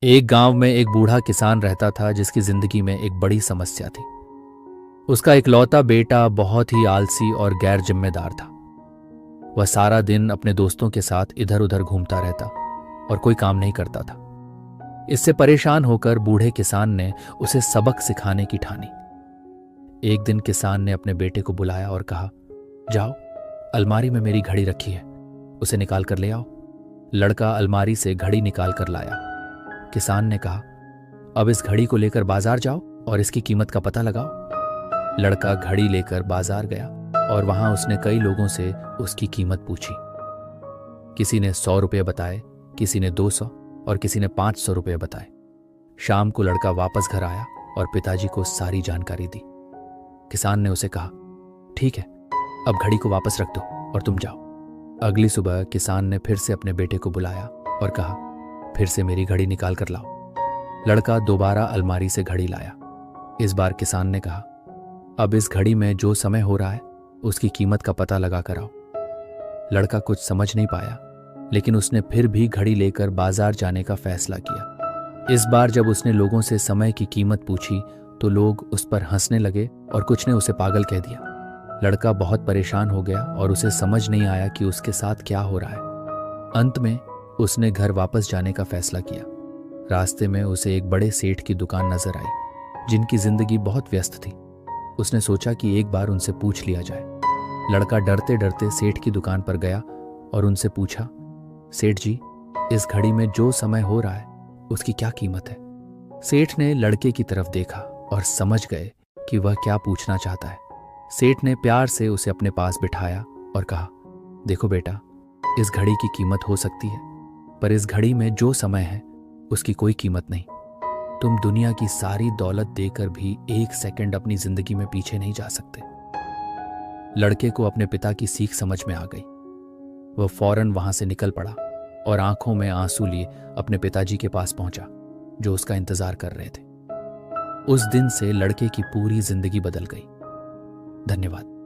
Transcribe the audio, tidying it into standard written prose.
एक गांव में एक बूढ़ा किसान रहता था जिसकी जिंदगी में एक बड़ी समस्या थी। उसका इकलौता बेटा बहुत ही आलसी और गैर जिम्मेदार था। वह सारा दिन अपने दोस्तों के साथ इधर उधर घूमता रहता और कोई काम नहीं करता था। इससे परेशान होकर बूढ़े किसान ने उसे सबक सिखाने की ठानी। एक दिन किसान ने अपने बेटे को बुलाया और कहा, जाओ, अलमारी में मेरी घड़ी रखी है, उसे निकाल कर ले आओ। लड़का अलमारी से घड़ी निकाल कर लाया। किसान ने कहा, अब इस घड़ी को लेकर बाजार जाओ और इसकी कीमत का पता लगाओ। लड़का घड़ी लेकर बाजार गया और वहां उसने कई लोगों से उसकी कीमत पूछी। किसी ने 100 रुपये बताए, किसी ने 200 और किसी ने 500 रुपये बताए। शाम को लड़का वापस घर आया और पिताजी को सारी जानकारी दी। किसान ने उसे कहा, ठीक है, अब घड़ी को वापस रख दो और तुम जाओ। अगली सुबह किसान ने फिर से अपने बेटे को बुलाया और कहा, फिर से मेरी घड़ी निकाल कर लाओ। लड़का दोबारा अलमारी से घड़ी लाया। इस बार किसान ने कहा, अब इस घड़ी में जो समय हो रहा है उसकी कीमत का पता लगा कर आओ। लड़का कुछ समझ नहीं पाया, लेकिन उसने फिर भी घड़ी लेकर बाजार जाने का फैसला किया। इस बार जब उसने लोगों से समय की कीमत पूछी तो लोग उस पर हंसने लगे और कुछ ने उसे पागल कह दिया। लड़का बहुत परेशान हो गया और उसे समझ नहीं आया कि उसके साथ क्या हो रहा है। अंत में उसने घर वापस जाने का फैसला किया। रास्ते में उसे एक बड़े सेठ की दुकान नजर आई, जिनकी जिंदगी बहुत व्यस्त थी। उसने सोचा कि एक बार उनसे पूछ लिया जाए। लड़का डरते डरते सेठ की दुकान पर गया और उनसे पूछा, सेठ जी, इस घड़ी में जो समय हो रहा है उसकी क्या कीमत है? सेठ ने लड़के की तरफ देखा और समझ गए कि वह क्या पूछना चाहता है। सेठ ने प्यार से उसे अपने पास बिठाया और कहा, देखो बेटा, इस घड़ी की कीमत हो सकती है, पर इस घड़ी में जो समय है उसकी कोई कीमत नहीं। तुम दुनिया की सारी दौलत देकर भी एक सेकंड अपनी जिंदगी में पीछे नहीं जा सकते। लड़के को अपने पिता की सीख समझ में आ गई। वह फौरन वहां से निकल पड़ा और आंखों में आंसू लिए अपने पिताजी के पास पहुंचा, जो उसका इंतजार कर रहे थे। उस दिन से लड़के की पूरी जिंदगी बदल गई। धन्यवाद।